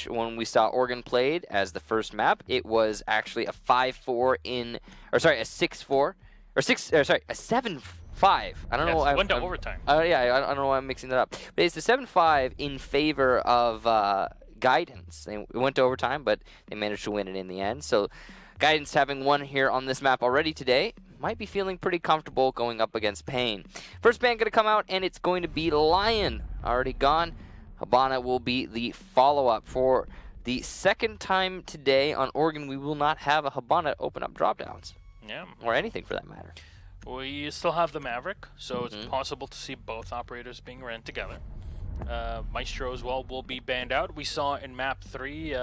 match, when we saw Oregon played as the first map, it was actually a 5-4 a 6-4, or a 7-5. I don't know. Went to overtime. Yeah, I don't know why I'm mixing that up. But it's a 7-5 in favor of Guidance. They went to overtime, but they managed to win it in the end. So Guidance, having won here on this map already today, might be feeling pretty comfortable going up against paiN. First ban going to come out, and it's going to be Lion. Already gone. Habana will be the follow-up. For the second time today on Oregon, we will not have a Habana open up drop-downs. Yeah. Or anything for that matter. We still have the Maverick, so it's possible to see both operators being ran together. Maestro as well will be banned out. We saw in map 3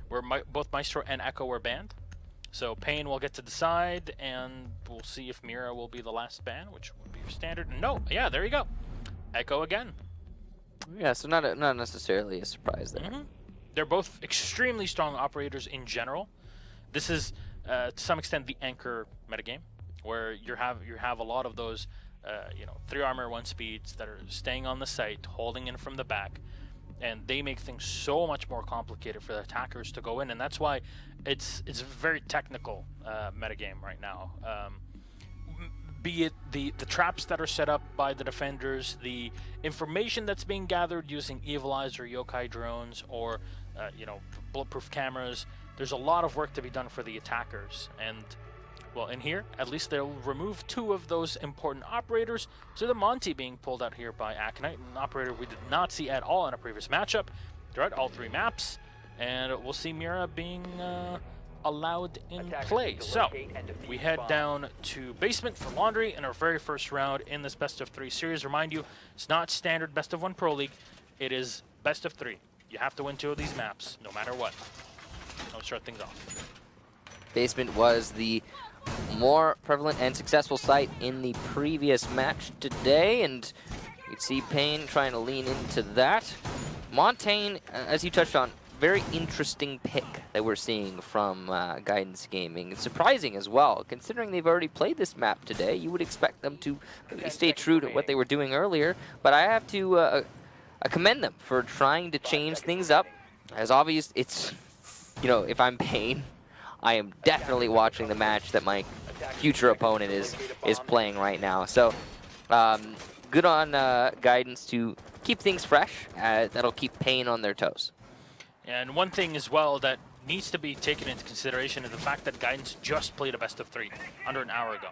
where both Maestro and Echo were banned. So paiN will get to decide, and we'll see if Mira will be the last ban, which would be your standard. No, yeah, there you go. Echo again. Yeah, so not necessarily a surprise there. They're both extremely strong operators in general. This is, to some extent, the anchor metagame, where you have a lot of those 3 armor, 1 speeds that are staying on the site, holding in from the back, and they make things so much more complicated for the attackers to go in, and that's why it's a very technical metagame right now. Be it the traps that are set up by the defenders, the information that's being gathered using Evil Eyes or Yokai drones, or bulletproof cameras. There's a lot of work to be done for the attackers, and well, in here, at least they'll remove 2 of those important operators. So the Monty being pulled out here by aconite, an operator we did not see at all in a previous matchup throughout all 3 maps. And we'll see Mira being allowed in play. So we head down to basement for laundry in our very first round in this best of 3 series. Remind you, it's not standard best of 1 Pro League. It is best of 3. You have to win 2 of these maps, no matter what. Let's start things off. Basement was the more prevalent and successful site in the previous match today, and you'd see paiN trying to lean into that. Montaigne, as you touched on, very interesting pick that we're seeing from Guidance Gaming. It's surprising as well, considering they've already played this map today. You would expect them to stay true to what they were doing earlier, but I have to I commend them for trying to change things up. As obvious, it's, if I'm paiN, I am definitely watching the match that my future opponent is playing right now. So good on Guidance to keep things fresh. That'll keep paiN on their toes. And one thing as well that needs to be taken into consideration is the fact that Guidance just played a best of 3 under an hour ago.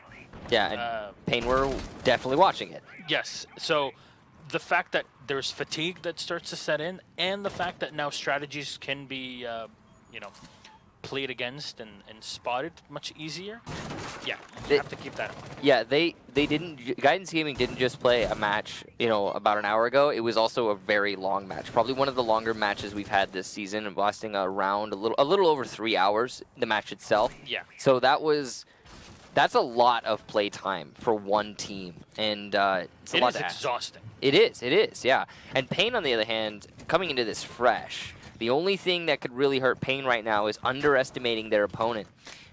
Yeah, and paiN were definitely watching it. Yes, so the fact that there's fatigue that starts to set in, and the fact that now strategies can be, played against and spotted much easier. Yeah, you have to keep that in mind. Yeah, they didn't. Guidance Gaming didn't just play a match, about an hour ago. It was also a very long match, probably one of the longer matches we've had this season, and lasting around a little over 3 hours. The match itself. Yeah. So that's a lot of play time for one team, and it's a lot to ask. Exhausting. It is, yeah. And paiN, on the other hand, coming into this fresh, the only thing that could really hurt paiN right now is underestimating their opponent.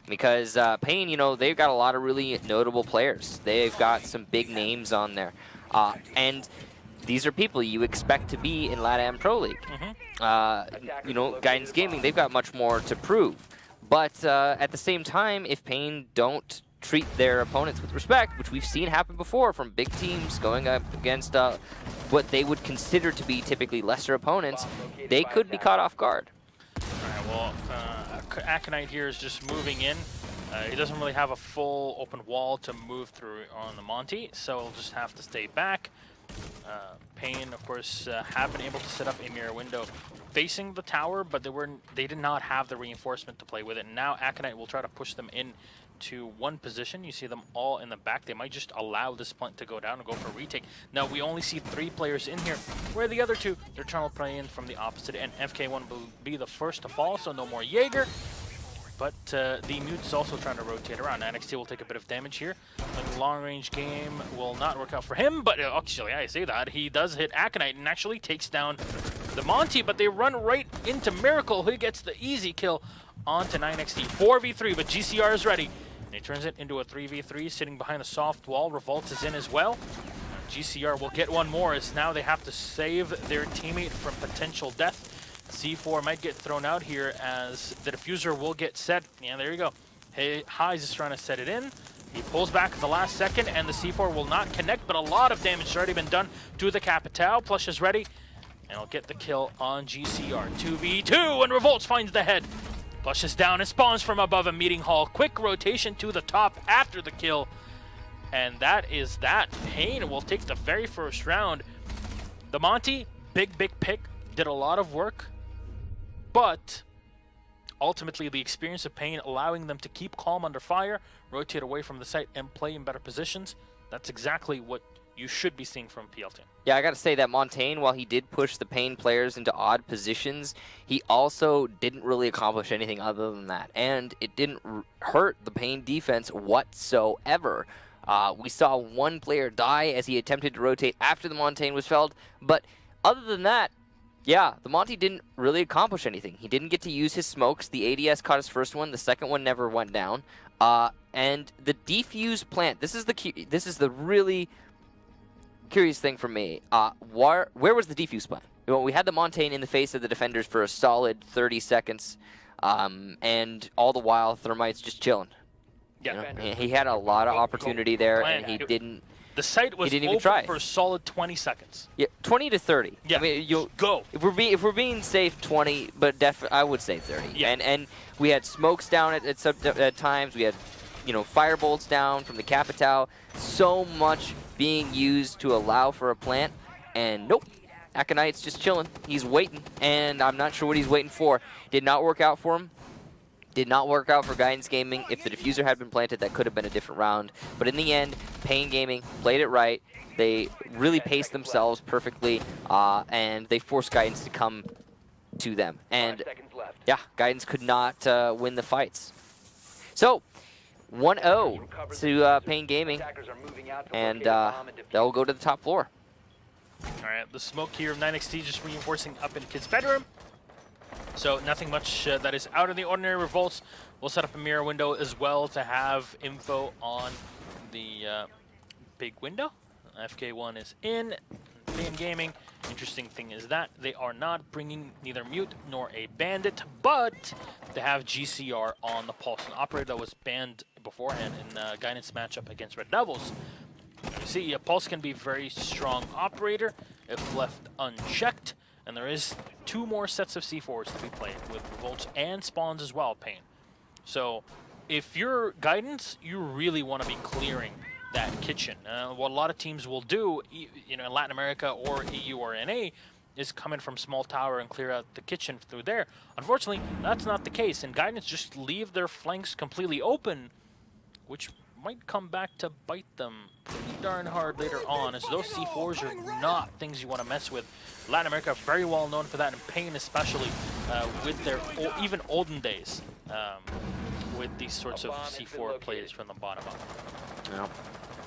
Because paiN, they've got a lot of really notable players. They've got some big names on there. And these are people you expect to be in LATAM Pro League. Guidance Gaming, they've got much more to prove. But at the same time, if paiN don't treat their opponents with respect, which we've seen happen before from big teams going up against what they would consider to be typically lesser opponents, they could be caught off guard. Alright, well, Aconite here is just moving in. He doesn't really have a full open wall to move through on the Monty, so he'll just have to stay back. paiN, of course, have been able to set up a mirror window facing the tower, but they did not have the reinforcement to play with it. And now Aconite will try to push them in to one position. You see them all in the back. They might just allow this punt to go down and go for a retake. Now we only see 3 players in here, where the other 2, they're trying to play in from the opposite end. FK1 will be the first to fall, so no more Jaeger. But the Mute's also trying to rotate around. NXT will take a bit of damage here. The long-range game will not work out for him, but actually, I say that. He does hit Aconite and actually takes down the Monty, but they run right into Miracle, who gets the easy kill onto 9XT. 4v3, but GCR is ready. And he turns it into a 3v3, sitting behind a soft wall. Revolt is in as well. GCR will get one more, as now they have to save their teammate from potential death. C4 might get thrown out here as the diffuser will get set. Yeah, there you go. Hey, Highs is trying to set it in. He pulls back at the last second, and the C4 will not connect, but a lot of damage has already been done to the Capitao. Plush is ready, and he'll get the kill on GCR. 2v2, and Revolts finds the head. Plush is down and spawns from above a meeting hall. Quick rotation to the top after the kill. And that is that. paiN will take the very first round. The Monty, big pick, did a lot of work, but ultimately the experience of paiN allowing them to keep calm under fire, rotate away from the site, and play in better positions. That's exactly what you should be seeing from PL Team. Yeah, I got to say that Montaigne, while he did push the paiN players into odd positions, he also didn't really accomplish anything other than that. And it didn't hurt the paiN defense whatsoever. We saw one player die as he attempted to rotate after the Montaigne was felled. But other than that, yeah, the Monty didn't really accomplish anything. He didn't get to use his smokes. The ADS caught his first one. The second one never went down. And the defuse plant, this is the really curious thing for me. Where was the defuse plant? Well, we had the Montaigne in the face of the defenders for a solid 30 seconds, and all the while Thermite's just chilling. Yeah, you know? He had a lot of opportunity there, and he didn't. The site was open open for a solid 20 seconds. Yeah, 20 to 30. Yeah, I mean, you'll go. If we're being safe, 20, but I would say 30. Yeah. And we had smokes down at times. We had, you know, firebolts down from the Capitao. So much being used to allow for a plant, and nope. Aconite's just chilling. He's waiting, and I'm not sure what he's waiting for. Did not work out for him. Did not work out for Guidance Gaming. If the diffuser had been planted, that could have been a different round. But in the end, paiN Gaming played it right. They really paced themselves perfectly, and they forced Guidance to come to them. And yeah, Guidance could not win the fights. So 1-0 to paiN Gaming, and they'll go to the top floor. All right, the smoke here of 9XT just reinforcing up in Kid's bedroom. So nothing much that is out of the ordinary. Revolts will set up a mirror window as well to have info on the big window. FK1 is in. paiN Gaming. Interesting thing is that they are not bringing neither Mute nor a Bandit, but they have GCR on the Pulse, an operator that was banned beforehand in the Guidance matchup against Red Devils. You see, a Pulse can be a very strong operator if left unchecked. And there is 2 more sets of C4s to be played with Revolts and Spawns as well, paiN. So if you're Guidance, you really want to be clearing that kitchen. What a lot of teams will do, you know, in Latin America or EU or NA, is come in from small tower and clear out the kitchen through there. Unfortunately, that's not the case, and Guidance just leave their flanks completely open, which might come back to bite them pretty darn hard later on, as those C4s are not things you want to mess with. Latin America very well known for that, and paiN especially with their even olden days with these sorts of C4 plays from the bottom up. Yeah.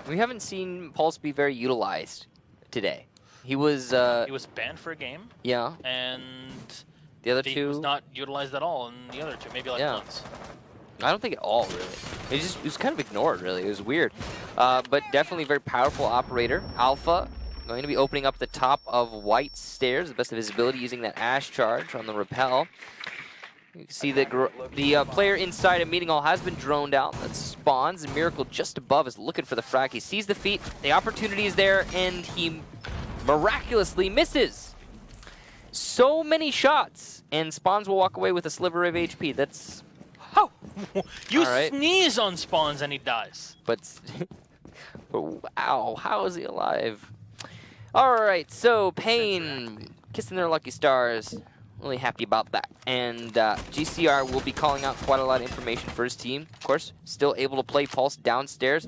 We haven't seen Pulse be very utilized today. He was banned for a game. Yeah. And the other he two was not utilized at all in the other two, maybe like once. I don't think at all, really. It was kind of ignored, really. It was weird. But definitely a very powerful operator. Alpha going to be opening up the top of White Stairs, the best of his ability, using that Ash charge on the rappel. You can see that the player inside a meeting hall has been droned out. That Spawns, and Miracle just above is looking for the frag. He sees the feet, the opportunity is there, and he miraculously misses. So many shots, and Spawns will walk away with a sliver of HP. That's... Oh, you sneeze on Spawns and he dies. But ow, how is he alive? All right, so paiN kissing their lucky stars. Really happy about that. And GCR will be calling out quite a lot of information for his team. Of course, still able to play Pulse downstairs.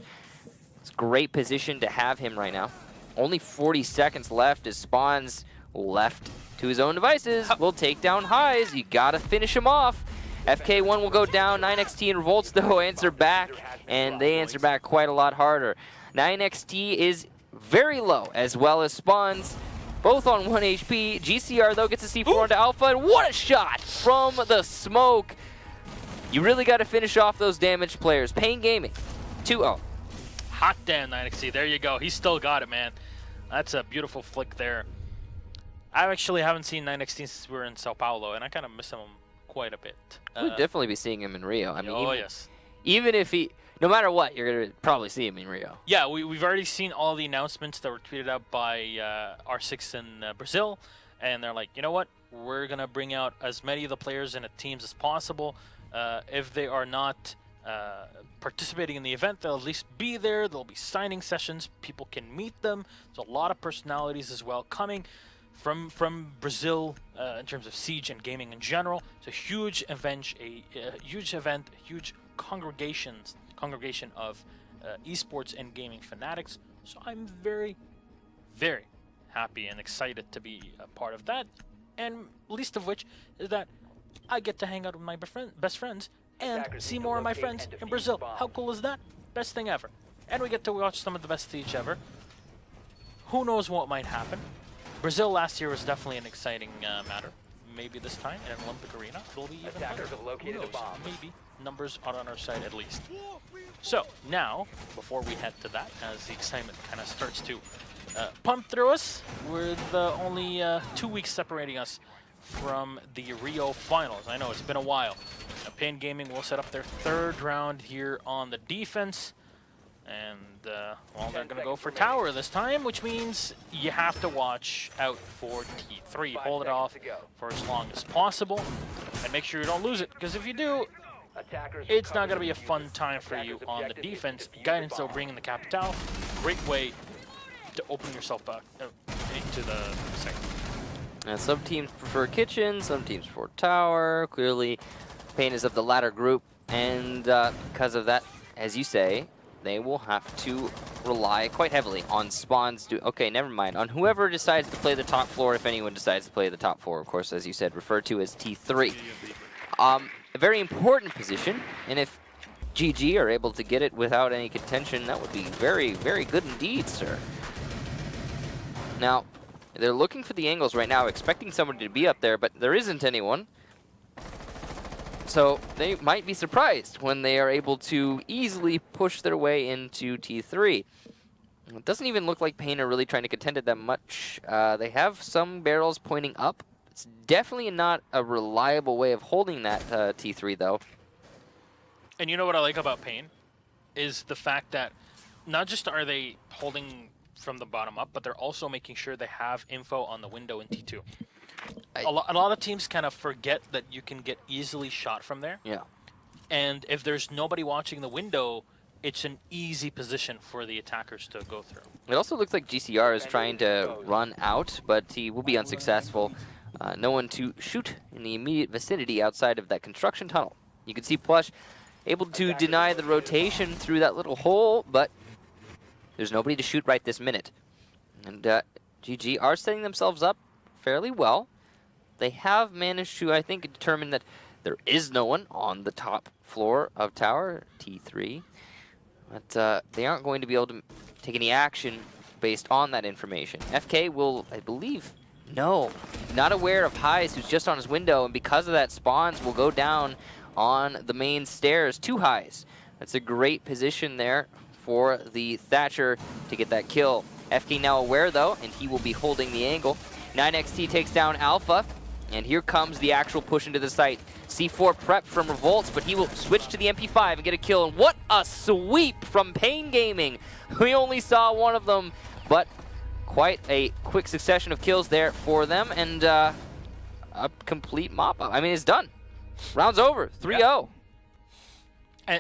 It's a great position to have him right now. Only 40 seconds left as Spawns left to his own devices. Will take down Highs. You gotta finish him off. FK1 will go down. 9XT and Revolts, though, answer back, and they answer back quite a lot harder. 9XT is very low, as well as Spawns, both on 1 HP. GCR, though, gets a C4 onto Alpha, and what a shot from the smoke. You really got to finish off those damaged players. paiN Gaming, 2-0. Hot damn, 9XT. There you go. He still got it, man. That's a beautiful flick there. I actually haven't seen 9XT since we were in Sao Paulo, and I kind of miss him quite a bit. We'll definitely be seeing him in Rio. I mean, yes. Even if he, no matter what, you're going to probably see him in Rio. Yeah, we've already seen all the announcements that were tweeted out by R6 in Brazil, and they're like, you know what? We're going to bring out as many of the players in the teams as possible. If they are not participating in the event, they'll at least be there. There'll be signing sessions. People can meet them. There's a lot of personalities as well coming from Brazil in terms of Siege and gaming in general. It's a huge event, a huge congregation of esports and gaming fanatics. So I'm very, very happy and excited to be a part of that. And least of which is that I get to hang out with my best friends and see more of my friends in Brazil. How cool is that? Best thing ever. And we get to watch some of the best Siege ever. Who knows what might happen? Brazil last year was definitely an exciting matter. Maybe this time in an Olympic arena it'll be even better. Who knows? Maybe. Numbers are on our side at least. So now, before we head to that, as the excitement kind of starts to pump through us, with only 2 weeks separating us from the Rio finals. I know it's been a while. paiN Gaming will set up their third round here on the defense. And, well, they're going to go for tower this time, which means you have to watch out for T3. Hold it off for as long as possible, and make sure you don't lose it, because if you do, it's not going to be a fun time for you on the defense. Guidance, though, bringing the Capital. Great way to open yourself back into the second. And some teams prefer kitchen, some teams prefer tower. Clearly, paiN is of the latter group, and because of that, as you say, they will have to rely quite heavily on spawns. Okay, never mind. On whoever decides to play the top floor, if anyone decides to play the top floor, of course, as you said, referred to as T3. A very important position, and if GG are able to get it without any contention, that would be very, very good indeed, sir. Now, they're looking for the angles right now, expecting somebody to be up there, but there isn't anyone. So they might be surprised when they are able to easily push their way into T3. It doesn't even look like paiN are really trying to contend it that much. They have some barrels pointing up. It's definitely not a reliable way of holding that T3, though. And you know what I like about paiN is the fact that not just are they holding from the bottom up, but they're also making sure they have info on the window in T2. A lot of teams kind of forget that you can get easily shot from there. Yeah. And if there's nobody watching the window, it's an easy position for the attackers to go through. It also looks like GCR is trying to run out, but he will be unsuccessful. No one to shoot in the immediate vicinity outside of that construction tunnel. You can see Plush able to deny the rotation through that little hole, but there's nobody to shoot right this minute. And GG are setting themselves up fairly well. They have managed to, I think, determine that there is no one on the top floor of tower, T3. But they aren't going to be able to take any action based on that information. FK will, I believe, no, not aware of Highs, who's just on his window, and because of that, spawns will go down on the main stairs to Highs. That's a great position there for the Thatcher to get that kill. FK now aware, though, and he will be holding the angle. 9XT takes down Alpha, and here comes the actual push into the site. C4 prep from Revolts, but he will switch to the MP5 and get a kill. And what a sweep from paiN Gaming. We only saw one of them, but quite a quick succession of kills there for them, and a complete mop-up. I mean, it's done. Round's over, 3-0.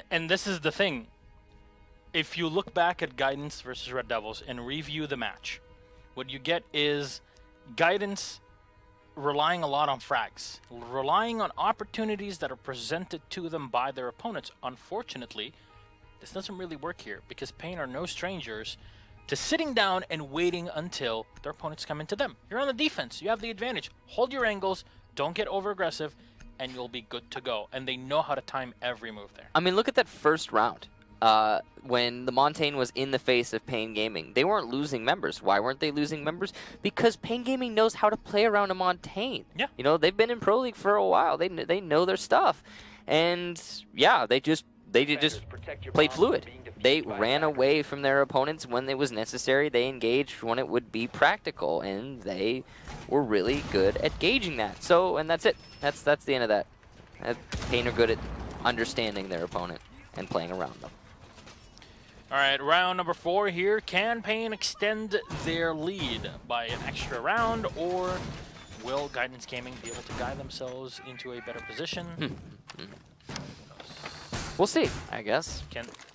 And this is the thing. If you look back at Guidance versus Red Devils and review the match, what you get is Guidance relying a lot on frags, relying on opportunities that are presented to them by their opponents. Unfortunately, this doesn't really work here because paiN are no strangers to sitting down and waiting until their opponents come into them. You're on the defense. You have the advantage. Hold your angles. Don't get over-aggressive, and you'll be good to go. And they know how to time every move there. I mean, look at that first round. When the Montaigne was in the face of paiN Gaming, they weren't losing members. Why weren't they losing members? Because paiN Gaming knows how to play around a Montaigne. Yeah. You know, they've been in Pro League for a while. They know their stuff. And yeah, they they just played fluid. They ran away from their opponents when it was necessary. They engaged when it would be practical, and they were really good at gauging that. So, and that's it. That's the end of that. paiN are good at understanding their opponent and playing around them. All right, round number 4 here. Can paiN extend their lead by an extra round, or will Guidance Gaming be able to guide themselves into a better position? We'll see, I guess.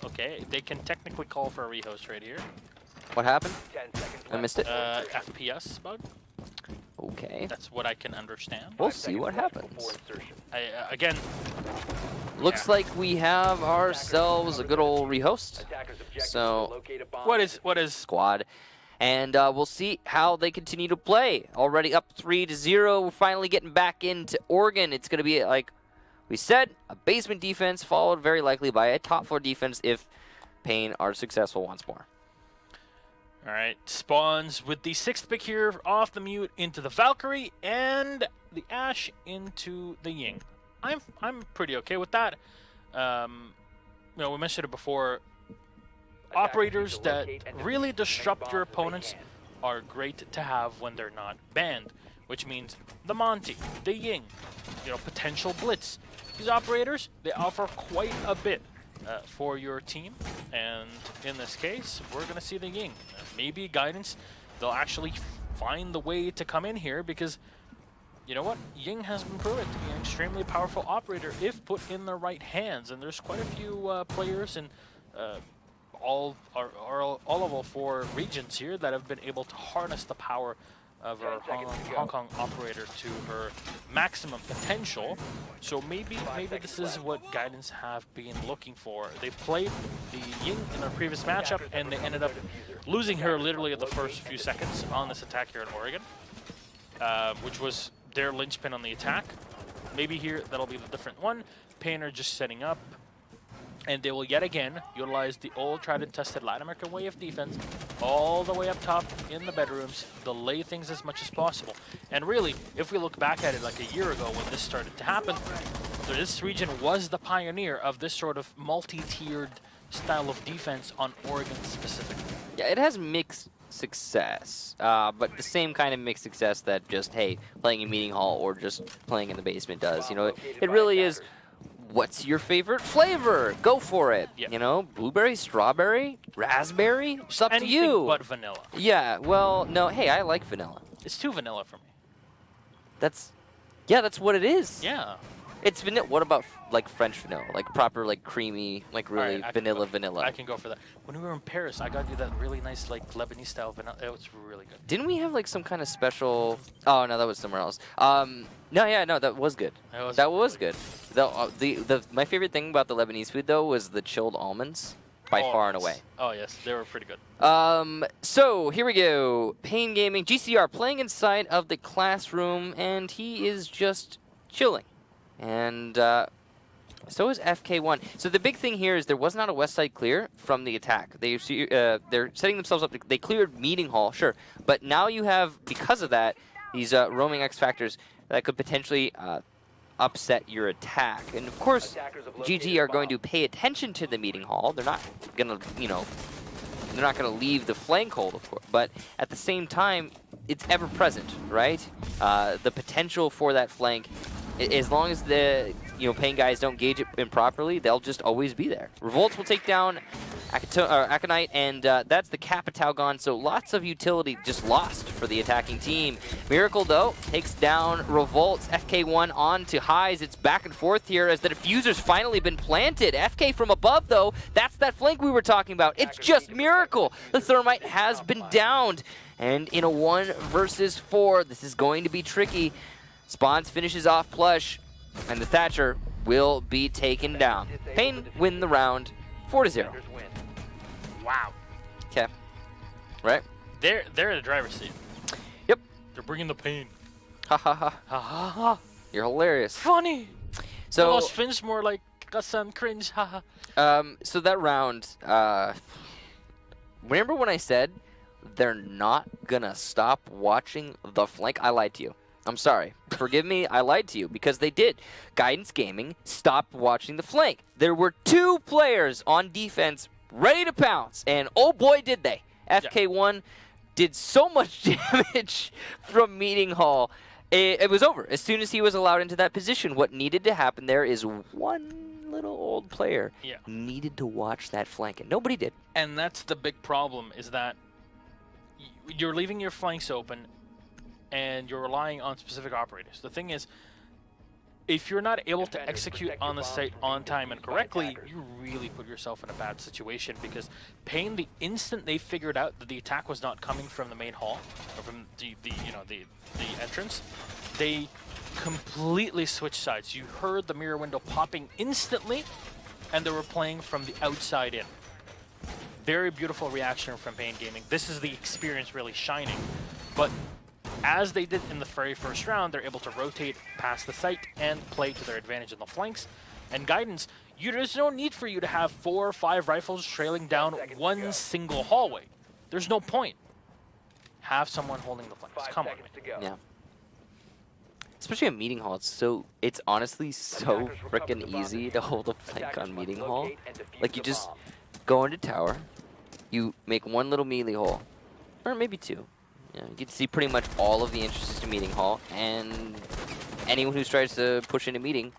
Okay, they can technically call for a rehost right here. What happened? I missed it. FPS bug. Okay. That's what I can understand. We'll see what happens. Again, looks like we have ourselves a good old rehost. So what is squad, and we'll see how they continue to play. Already up 3-0. We're finally getting back into Oregon. It's going to be, like we said, a basement defense followed very likely by a top 4 defense if paiN are successful once more. All right, spawns with the 6th pick here off the mute into the Valkyrie and the Ashe into the Ying. I'm pretty okay with that. You know, we mentioned it before. Operators that really disrupt your opponents are great to have when they're not banned, which means the Monty, the Ying, you know, potential Blitz. These operators, they offer quite a bit for your team, and in this case, we're going to see the Ying. Maybe Guidance, they'll actually find the way to come in here because, you know what, Ying has been proven to be an extremely powerful operator if put in the right hands, and there's quite a few players in all of all 4 regions here that have been able to harness the power of our Hong Kong operator to her maximum potential. So maybe this is what Guidance have been looking for. They played the Ying in their previous matchup, and they ended up losing her literally at the first few seconds on this attack here in Oregon, which was their linchpin on the attack. Maybe here that'll be the different one. paiN are just setting up, and they will yet again utilize the old tried and tested Latin American way of defense all the way up top in the bedrooms, delay things as much as possible. And really, if we look back at it like a year ago when this started to happen, this region was the pioneer of this sort of multi-tiered style of defense on Oregon specifically. Yeah, it has mixed success, but the same kind of mixed success that just, hey, playing in Meeting Hall or just playing in the basement does. You know, it really is, what's your favorite flavor? Go for it. Yep. You know, blueberry, strawberry, raspberry, it's up to Anything you. but vanilla. Yeah, well, no, hey, I like vanilla. It's too vanilla for me. That's what it is. Yeah. It's vanilla. What about like French vanilla, like proper, like creamy, like really right, vanilla? I can go for that. When we were in Paris, I got you that really nice like Lebanese style vanilla. It was really good. Didn't we have like some kind of special? Oh no, that was somewhere else. No, that was good. That was good. My favorite thing about the Lebanese food though was the chilled almonds, by far and away. Oh yes, they were pretty good. So here we go. paiN Gaming, GCR playing inside of the classroom, and he is just chilling. And so is FK1. So the big thing here is there was not a west side clear from the attack. They're setting themselves up. They cleared Meeting Hall, sure, but now you have, because of that, these roaming X factors that could potentially upset your attack. And of course, GG are going to pay attention to the Meeting Hall. They're not gonna, you know, they're not gonna leave the flank hold, of course. But at the same time, it's ever present, right? The potential for that flank, as long as the paiN guys don't gauge it improperly, they'll just always be there. Revolts will take down Aconite, and that's the Capitao gone, so lots of utility just lost for the attacking team. Miracle, though, takes down Revolts. FK1 on to highs. It's back and forth here as the diffuser's finally been planted. FK from above, though, that's that flank we were talking about. It's just Miracle. The Thermite has been downed, and in a 1 versus 4, this is going to be tricky. Spawns finishes off Plush, and the Thatcher will be taken down. paiN win the round 4-0. Wow. Okay. Right? They're in the driver's seat. Yep. They're bringing the pain. Ha ha ha. Ha ha ha. You're hilarious. Funny. So Lost Finch more like got some cringe. Ha ha. So that round, remember when I said they're not gonna stop watching the flank? I lied to you. I'm sorry. Forgive me, I lied to you, because they did. Guidance Gaming stopped watching the flank. There were 2 players on defense ready to pounce, and oh boy did they. FK1 did so much damage from Meeting Hall. It was over as soon as he was allowed into that position. What needed to happen there is one little old player needed to watch that flank, and nobody did. And that's the big problem, is that you're leaving your flanks open and you're relying on specific operators. The thing is, if you're not able to execute on the site on time and correctly, you really put yourself in a bad situation, because paiN, the instant they figured out that the attack was not coming from the main hall or from the entrance, they completely switched sides. You heard the mirror window popping instantly, and they were playing from the outside in. Very beautiful reaction from paiN Gaming. This is the experience really shining, but as they did in the very first round, they're able to rotate past the site and play to their advantage in the flanks. And Guidance, there's no need for you to have 4 or 5 rifles trailing down one single hallway. There's no point. Have someone holding the flanks. Come on. Yeah. Especially at Meeting Hall, it's honestly so freaking easy to hold a flank on Meeting Hall. Like, you just go into tower, you make one little melee hole, or maybe 2. You can see pretty much all of the entrances to Meeting Hall, and anyone who tries to push into Meeting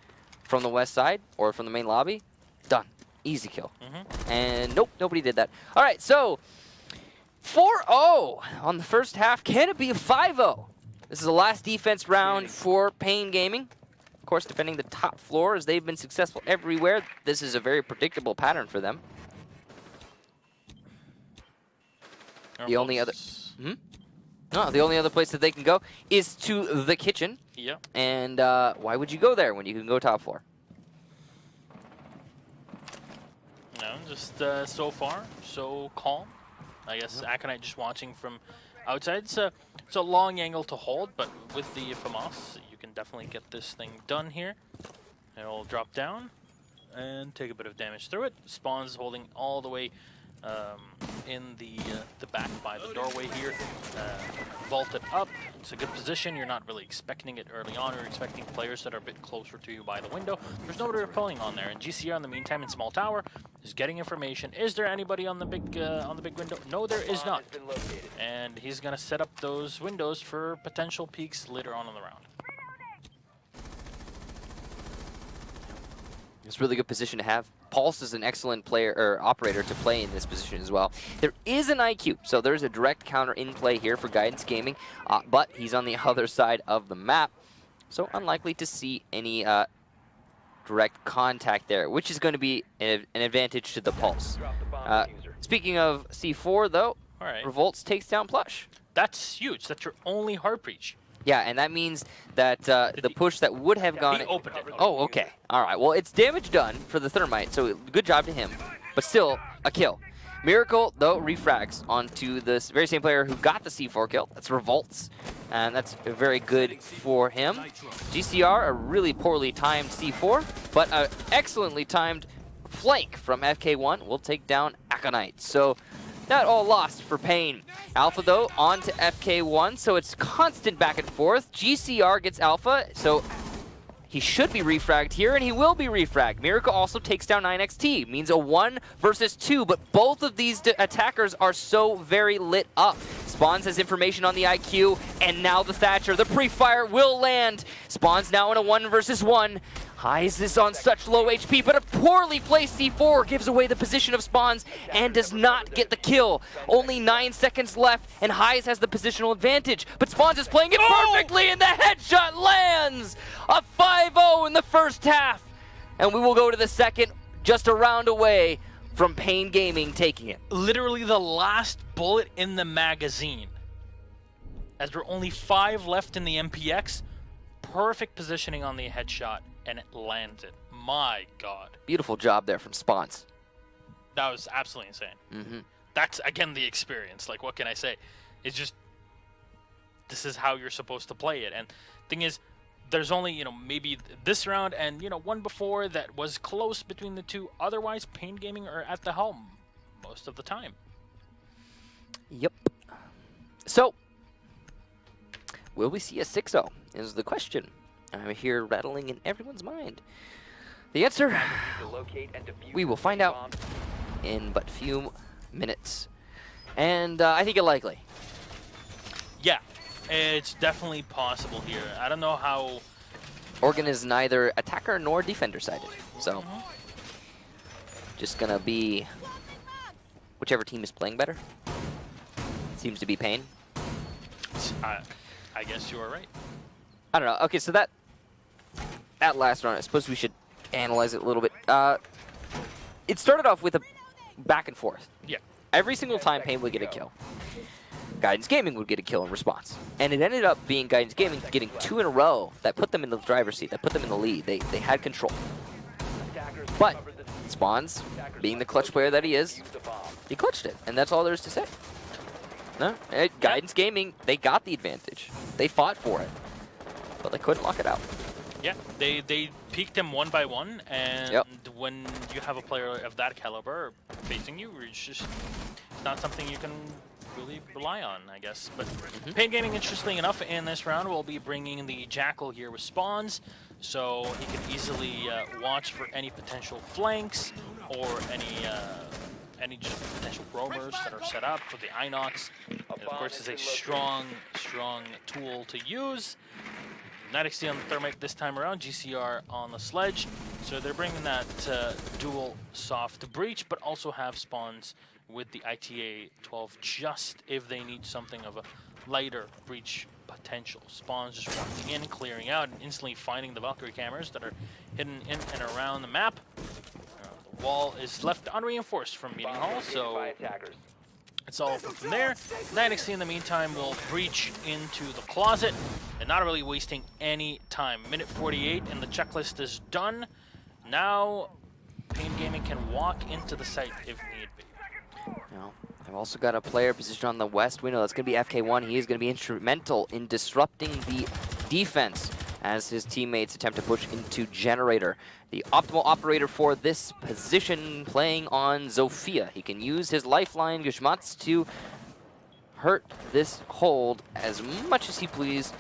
from the west side or from the main lobby, done. Easy kill. And nope, nobody did that. All right, so 4-0 on the first half. Can it be a 5-0? This is the last defense round for paiN Gaming. Of course, defending the top floor, as they've been successful everywhere. This is a very predictable pattern for them. The only other... No, the only other place that they can go is to the kitchen. Yeah. And why would you go there when you can go top floor? No, just so far, so calm. I guess Aconite just watching from outside. It's a long angle to hold, but with the FAMAS, you can definitely get this thing done here. It'll drop down and take a bit of damage through it. Spawn's holding all the way in the back by the doorway here, vaulted up. It's a good position. You're not really expecting it early on. You're expecting players that are a bit closer to you by the window. There's nobody repelling on there, and GCR in the meantime in small tower is getting information. Is there anybody on the big window? No, there is not. And he's gonna set up those windows for potential peaks later on in the round. It's a really good position to have. Pulse is an excellent player or operator to play in this position as well. There is an IQ, so there's a direct counter in play here for Guidance Gaming, but he's on the other side of the map, so unlikely to see any direct contact there, which is going to be an advantage to the Pulse. Speaking of C4, though, Revolts takes down Plush. That's huge. That's your only hard breach. Yeah, and that means that the push that would have gone... He opened it. Oh, okay. All right. Well, it's damage done for the Thermite, so good job to him. But still, a kill. Miracle, though, refrags onto this very same player who got the C4 kill. That's Revolts, and that's very good for him. GCR, a really poorly timed C4, but an excellently timed flank from FK1 will take down Aconite. So... not all lost for paiN. Alpha, though, on to FK1, so it's constant back and forth. GCR gets Alpha, so he should be refragged here, and he will be refragged. Miracle also takes down 9XT, means a 1 versus 2, but both of these attackers are so very lit up. Spawns has information on the IQ, and now the Thatcher. The pre-fire will land. Spawns now in a 1 versus 1. Highs is on such low HP, but a poorly placed C4 gives away the position of Spawns and does not get the kill. Only 9 seconds left, and Highs has the positional advantage, but Spawns is playing it perfectly, and the headshot lands! A 5-0 in the first half, and we will go to the second, just a round away from paiN Gaming taking it. Literally the last bullet in the magazine. As there are only 5 left in the MPX, perfect positioning on the headshot, and it landed. My God. Beautiful job there from Spawns. That was absolutely insane. That's, again, the experience. Like, what can I say? It's just, this is how you're supposed to play it. And thing is, there's only, maybe this round and, one before that was close between the two. Otherwise, paiN Gaming are at the helm most of the time. Yep. So, will we see a 6-0 is the question. I'm here rattling in everyone's mind. The answer, we will find out in but few minutes. And I think it likely. Yeah, it's definitely possible here. I don't know how... Oregon is neither attacker nor defender sided. So, just gonna be whichever team is playing better. Seems to be paiN. I guess you are right. I don't know. Okay, so that last round, I suppose we should analyze it a little bit. It started off with a back and forth. Yeah. Every single time paiN would get a kill, Guidance Gaming would get a kill in response. And it ended up being Guidance Gaming getting 2 in a row that put them in the driver's seat, that put them in the lead. They had control. But Spawns, being the clutch player that he is, he clutched it. And that's all there is to say. No, Guidance Gaming, they got the advantage. They fought for it. But they couldn't lock it out. Yeah, they peaked him 1 by 1, and when you have a player of that caliber facing you, it's not something you can really rely on, I guess. But paiN Gaming, interestingly enough, in this round will be bringing the Jackal here with spawns, so he can easily watch for any potential flanks or any just potential roamers that are set up for the Inox. It, of course, is a strong tool to use. 9XT on the Thermite this time around, GCR on the Sledge. So they're bringing that dual soft breach, but also have spawns with the ITA-12 just if they need something of a lighter breach potential. Spawns just walking in, clearing out, and instantly finding the Valkyrie cameras that are hidden in and around the map. The wall is left unreinforced from Meeting Hall, so it's all open from there. 9XT in the meantime will breach into the closet and not really wasting any time. Minute 48 and the checklist is done. Now paiN Gaming can walk into the site if need be. Now, I've also got a player positioned on the west window. That's going to be FK1. He is going to be instrumental in disrupting the defense as his teammates attempt to push into Generator. The optimal operator for this position playing on Zofia. He can use his lifeline, Gishmatz, to hurt this hold as much as he please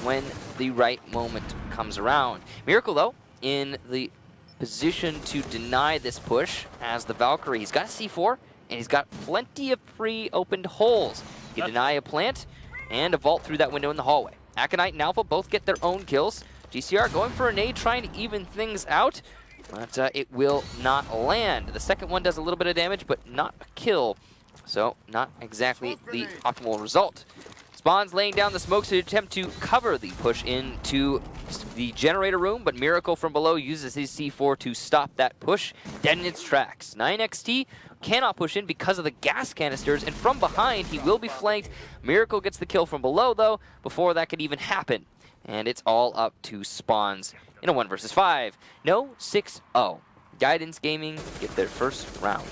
when the right moment comes around. Miracle, though, in the position to deny this push as the Valkyrie. He's got a C4, and he's got plenty of pre-opened holes. He can deny a plant and a vault through that window in the hallway. Aconite and Alpha both get their own kills. GCR going for a nade, trying to even things out, but it will not land. The second one does a little bit of damage, but not a kill, so not exactly the optimal result. Spawns laying down the smokes to attempt to cover the push into the Generator room, but Miracle from below uses his C4 to stop that push dead in its tracks. 9XT cannot push in because of the gas canisters, and from behind he will be flanked. Miracle gets the kill from below, though, before that could even happen. And it's all up to Spawns in a 1 versus 5. No 6-0. Guidance Gaming get their first round.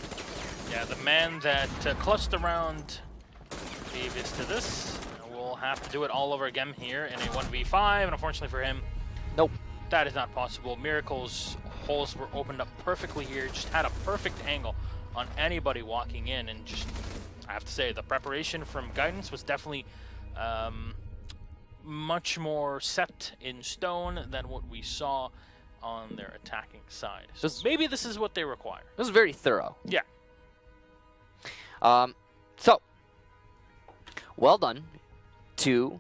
Yeah, the man that clutched the round previous to this will have to do it all over again here in a 1v5, and unfortunately for him, nope, that is not possible. Miracle's holes were opened up perfectly here, just had a perfect angle on anybody walking in, and just, I have to say, the preparation from Guidance was definitely much more set in stone than what we saw on their attacking side. So maybe this is what they require. This was very thorough. Yeah. So, well done to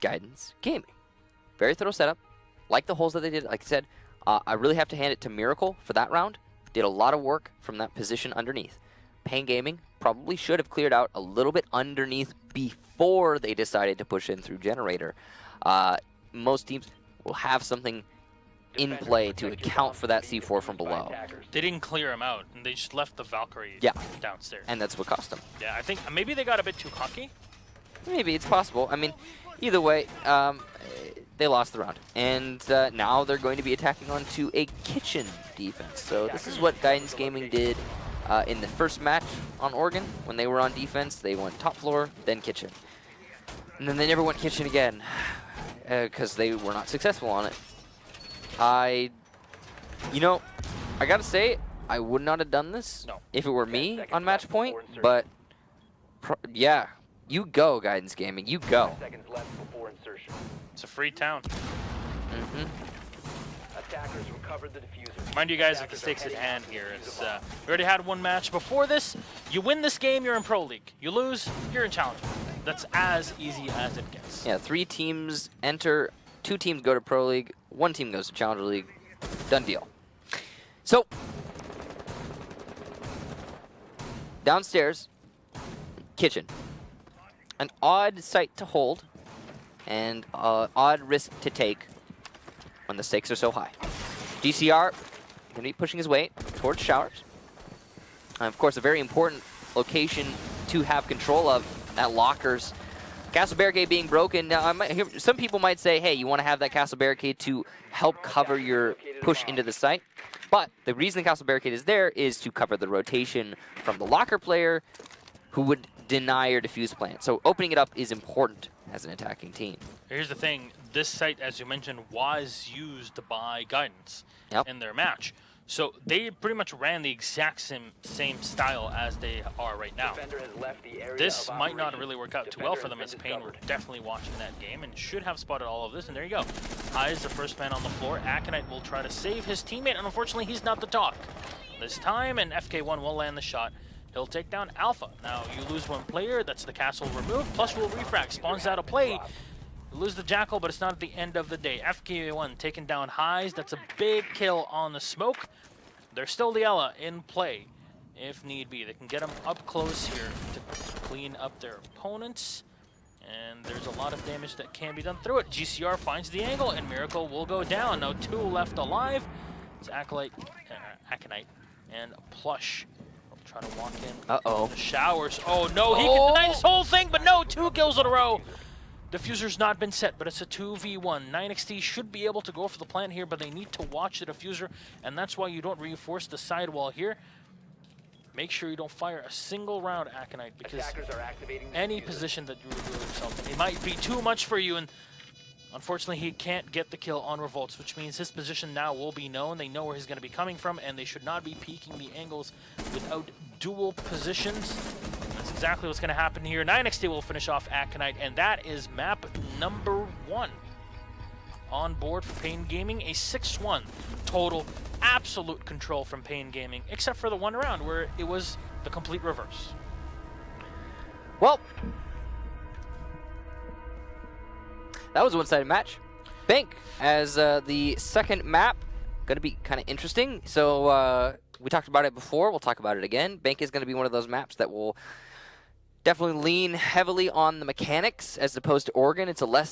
Guidance Gaming. Very thorough setup. Like the holes that they did. Like I said, I really have to hand it to Miracle for that round. Did a lot of work from that position underneath. paiN Gaming probably should have cleared out a little bit underneath before they decided to push in through Generator. Most teams will have something in play to account for that C4 from below. They didn't clear him out, and they just left the Valkyrie downstairs. And that's what cost them. Yeah, I think maybe they got a bit too cocky. Maybe, it's possible. I mean, either way, they lost the round. And now they're going to be attacking onto a kitchen defense. So this is what Guidance Gaming did in the first match on Oregon. When they were on defense, they went top floor, then kitchen. And then they never went kitchen again because they were not successful on it. You know, I gotta say, I would not have done this if it were me on match point, but yeah, you go, Guidance Gaming, you go. It's a free town. Attackers recovered the diffuser. Mind you guys of the stakes at hand here. It's, we already had one match before this. You win this game, you're in Pro League. You lose, you're in Challenger. That's as easy as it gets. Yeah, 3 teams enter, 2 teams go to Pro League, 1 team goes to Challenger League. Done deal. So, downstairs, kitchen. An odd site to hold, and odd risk to take when the stakes are so high. GCR going to be pushing his way towards showers. And of course, a very important location to have control of at lockers. Castle barricade being broken. Now, some people might say, hey, you want to have that castle barricade to help cover your push into the site. But the reason the castle barricade is there is to cover the rotation from the locker player who would deny your defuse plan. So opening it up is important as an attacking team. Here's the thing. This site, as you mentioned, was used by Guidance in their match. So they pretty much ran the exact same style as they are right now. This might not really work out too well for them, as paiN were definitely watching that game and should have spotted all of this. And there you go. High is the first man on the floor. aconite will try to save his teammate, and unfortunately he's not the talk this time, and FK1 will land the shot. He'll take down Alpha. Now you lose 1 player, that's the castle removed, plus will refrag, spawns out of play. You lose the Jackal, but it's not at the end of the day. FK1 taking down Highs, that's a big kill on the smoke. There's still the Ella in play, if need be. They can get him up close here to clean up their opponents. And there's a lot of damage that can be done through it. GCR finds the angle, and Miracle will go down. Now 2 left alive. It's aconite and Plush. Try to walk in. The showers. Oh no, he can deny this whole thing, but no, 2 kills in a row. Diffuser's not been set, but it's a 2v1. 9XT should be able to go for the plant here, but they need to watch the diffuser, and that's why you don't reinforce the sidewall here. Make sure you don't fire a single round aconite, because any position that you reveal yourself in, it might be too much for you, and unfortunately he can't get the kill on Revolts, which means his position now will be known. They know where he's going to be coming from, and they should not be peeking the angles without dual positions. That's exactly what's going to happen here. 9XT will finish off aconite, and that is map number 1 on board for paiN Gaming. A 6-1 total absolute control from paiN Gaming, except for the 1 round where it was the complete reverse. Well, that was a one-sided match. Bank as the second map, going to be kind of interesting. So we talked about it before. We'll talk about it again. Bank is going to be one of those maps that will definitely lean heavily on the mechanics as opposed to Oregon. It's a less